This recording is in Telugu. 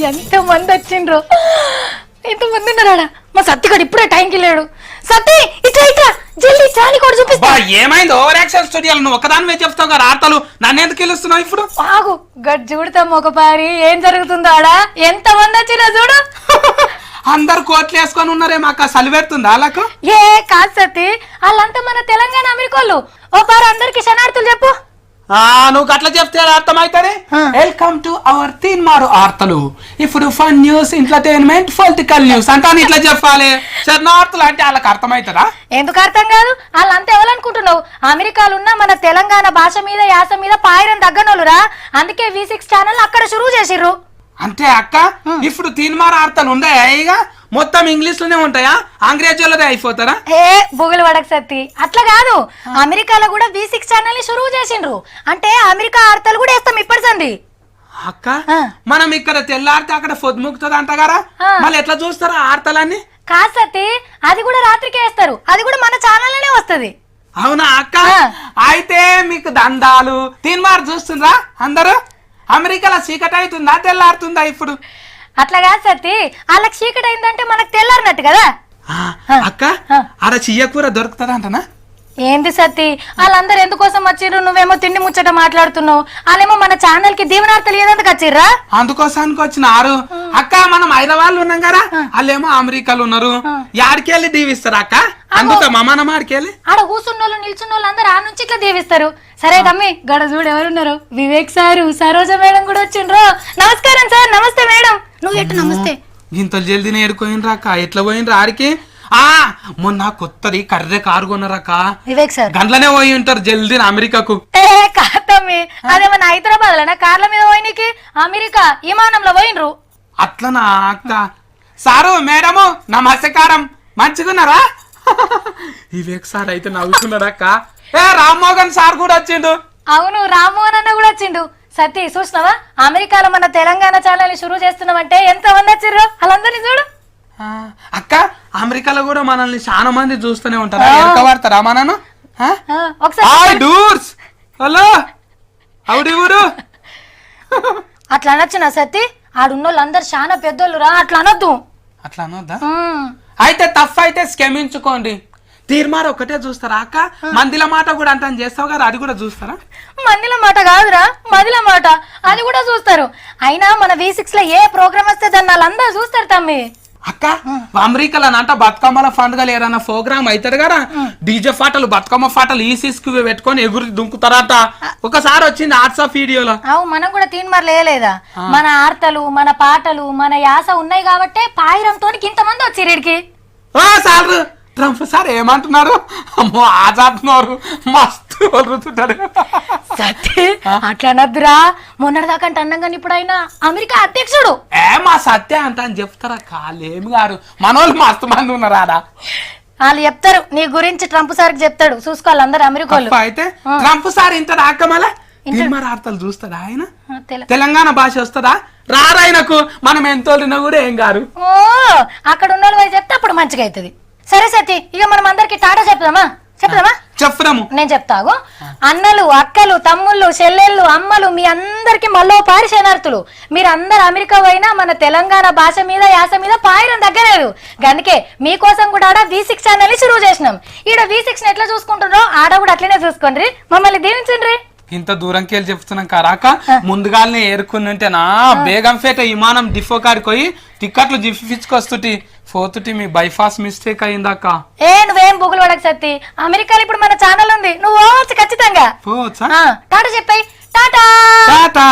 ఎంత మంది వచ్చిండ్రు, ఎంత మంది ఉన్నారా? మా సత్తిగాడు ఇప్పుడే టైంకి లేడు. సత్తి ఇట్లా ఇట్లా జల్దీ చాని కూడా చూపిస్తా. ఏమైంది ఓవర్ యాక్షన్ స్టూడియోలు? నువ్వు ఒకదానివే చెప్తావు కదా ఆటలు, నన్ను ఎందుకు గెలుస్తున్నావు ఇప్పుడు? ఆగు గడ్ చూడతాం ఒక పారి ఏం జరుగుతుందో ఆడ. ఎంత మంది వచ్చినా చూడు. అందరు కోట్లు వేసుకొని ఉన్నారే, మాకు సలి పెడుతుందా వాళ్ళకు? ఏ కాదు సత్తి, వాళ్ళంతా మన తెలంగాణ అమెరికోళ్ళు. ఓ పారు అందరికి శనార్థులు చెప్పు. నువ్వు అట్లా చెప్తే అర్థమవుతుంది. వెల్కమ్ టు అవర్ తీన్మారు వార్తలు. ఇప్పుడు fun news, entertainment, political news అంతా ఇట్లా చెప్పాలి. శరణార్థులు అంటే వాళ్ళకి అర్థమవుతుందా? ఎందుకు అర్థం కాదు? వాళ్ళంతా ఎవరనుకుంటున్నావు? అమెరికాలో ఉన్న మన తెలంగాణ భాష మీద యాస మీద పాయిరం తగ్గనోళ్ళురా. అందుకే V6 ఛానల్ అక్కడ షురూ చేసిర్రు. అంటే అక్క ఇప్పుడు తీన్మారు వార్తలు ఉన్నాయా? ఇక మొత్తం ఇంగ్లీష్ లోనే ఉంటాయా? అంగ్రేజీలోనే అయిపోతారా? ఏ బుగులు వడక సత్తి, అట్లా కాదు. అమెరికాలో కూడా V6 ఛానల్ ని షురూ చేసిండ్రు. అంటే అమెరికా వార్తలు కూడా వేస్తాం ఇప్పటి సంది. అక్క మనం ఇక్కడ తెల్లారితే అక్కడ పొద్దుముకుతుంది అంటగారా, మళ్ళీ ఎట్లా చూస్తారా వార్తలన్నీ? కాదు సత్తి, అది కూడా రాత్రికి వేస్తారు. అది కూడా మన ఛానల్ లోనే వస్తుంది. అవునా అక్క? అయితే మీకు దండాలు. తీన్మార్ చూస్తుండ్రా అందరూ? అమెరికాలో చీకటి అవుతుందా తెల్లారుతుందా ఇప్పుడు? అట్లా కాదు సత్తి, వాళ్ళకి చీకటి అయిందంటే మనకు తెల్లారినట్టు కదా. అక్క అర చియ్యకూర దొరుకుతుందా అంటనా? ఏంది సత్తి, వాళ్ళందరూ ఎందుకోసం వచ్చిర్రు? నువ్వేమో తిండి ముచ్చట మాట్లాడుతున్నావు. వాళ్ళేమో మన ఛానల్ కి దీవెనార్థాలు ఏదందుకు వచ్చిర్రా? అందుకోసానికి వచ్చినారు. అక్క మనం హైదరాబాద్ ఉన్నాం కదా, వాళ్ళేమో అమెరికాలో ఉన్నారు. యాడికెళ్ళి దీవిస్తారు అక్క? అందుకమ్మా మనం ఆడికెళ్ళి ఆడ కూర్చున్నోళ్ళు నిల్చున్నోళ్ళు అందరు ఆ నుంచి ఇట్లా దీవిస్తారు. సరే తమ్మి గడ చూడు ఎవరున్నారు. వివేక్ సారు, సరోజ మేడం కూడా వచ్చిండ్రు. నమస్కారం సార్. నమస్తే మేడం. నువ్వు ఎట్టు నమస్తే? ఇంత జల్దీనే ఏడుకోయినరా అక్క? ఎట్లా పోయినరా ఆడికి? మొన్న కొత్తది కర్రె కారు కొన్నారక్క. వివేక్ సార్ గంటలనే పోయి ఉంటారు జల్దీ అమెరికాకు. కాదమ్మి, అదేమన్నా హైదరాబాద్ లోనా కార్ల మీద పోయినకి? అమెరికా విమానంలో పోయినరు. అట్లనా అక్క? సారు మేడము నమస్కారం, మంచిగున్నారా? వివేక్ సార్ అయితే నవ్వుతున్నాడక్క. రామ్మోహన్ సార్ కూడా వచ్చిండు. అవును, రామ్మోహన్ అన్న కూడా వచ్చిండు. సతీ చూసినావా, అమెరికాలో మన తెలంగాణ ఛానల్ షురూ చేస్తున్నామంటే ఎంత మంది వచ్చిర్రు. వాళ్ళందరినీ చూడు. అక్క అమెరికాలో కూడా మనల్ని చాలా మంది చూస్తూనే ఉంటారా? ఎరక వాడతారా మనను? హలో అవుడు అట్లా అనొచ్చు నా సతీ. ఆడున్నోళ్ళు అందరు చాలా పెద్దోళ్ళు రా, అట్లా అనొద్దు. అట్లా అనొద్దా? అయితే తప్పు అయితే క్షమించుకోండి. తీర్మారు ఒకటే చూస్తారా అక్క? మందిల మాట కూడా అంతా చేస్తావు కదా, అది కూడా చూస్తారా? మందిల మాట కాదురా, మదిల మాట, అది కూడా చూస్తారు. అయినా మన V6 లో ఏ ప్రోగ్రామ్ వస్తే దాన్ని వాళ్ళందరూ చూస్తారు తమ్మి. అక్క అమెరికాలో అంట బతుకమ్మల పండుగలు ఏదన్నా ప్రోగ్రామ్ అవుతాడు కదా, డీజే పాటలు బతుకమ్మ పాటలు ఈసీస్కి పెట్టుకొని ఎగురు దుంకుతారట. ఒకసారి వచ్చింది వాట్సాప్ వీడియోలో. అవు మనం కూడా తీన్మార్ లేలేదా? మన ఆర్తలు, మన పాటలు, మన యాస ఉన్నాయి కాబట్టి పాయిరంతో ఇంతమంది వచ్చారు ఇడికి. సార్ ట్రంప్ సార్ ఏమంటున్నారు? అమ్మో ఆజాడుతున్నారు, మస్తు వదులుతుంటారు. సత్య అట్లా అనద్దురా. మొన్నటిదాకా అంటే అన్నంగా ఇప్పుడు ఆయన అమెరికా అధ్యక్షుడు. మా సత్య అంత అని చెప్తారా? కాలేమి గారు మనోళ్ళు మస్తు మంది ఉన్నారా? వాళ్ళు చెప్తారు నీ గురించి. ట్రంప్ సార్కి చెప్తాడు, చూసుకోవాలి అందరు అమెరికా. అయితే ట్రంప్ సార్ ఇంత రాకమలా వార్తలు చూస్తాడా ఆయన? తెలంగాణ భాష వస్తుందా? రారాయనకు మనం ఎంత కూడా ఏం గారు. ఓ అక్కడ ఉన్న వాళ్ళు చెప్తే అప్పుడు మంచిగా అవుతుంది. సరే సతీ, ఇక మనం అందరికి టాటా చెప్దామా? చెప్తాము. నేను చెప్తాగు. అన్నలు, అక్కలు, తమ్ముళ్ళు, చెల్లెళ్ళు, అమ్మలు, మీ అందరికి మళ్ళీ పారి శనార్థులు. మీరు అందరు అమెరికా పోయినా మన తెలంగాణ భాష మీద యాస మీద పాయిరం తగ్గలేదు. అందుకే మీకోసం కూడా ఆడ V6 ఛానల్ ని షురూ చేసినాం. ఈడ V6 ని ఎట్లా చూసుకుంటున్నారో ఆడ కూడా అట్లనే చూసుకోండి. మమ్మల్ని దీవించండి. ఇంత దూరంకి వెళ్ళి చెప్తున్నాం కరాక, ముందుగానే ఏరుకుని ఉంటేనా బేగంపేట విమానం డిపో కాడికి పోయి టికెట్లు జిప్పించుకొస్తుంటి పోతుంటి. మీ బైపాస్ మిస్టేక్ అయిందాక. నువ్వేం బుగులు పడక సత్తి. అమెరికాలో ఇప్పుడు మన ఛానల్ ఉంది, నువ్వు పోవచ్చు ఖచ్చితంగా. పోవచ్చా? టాటా చెప్పాయి. టాటా టాటా.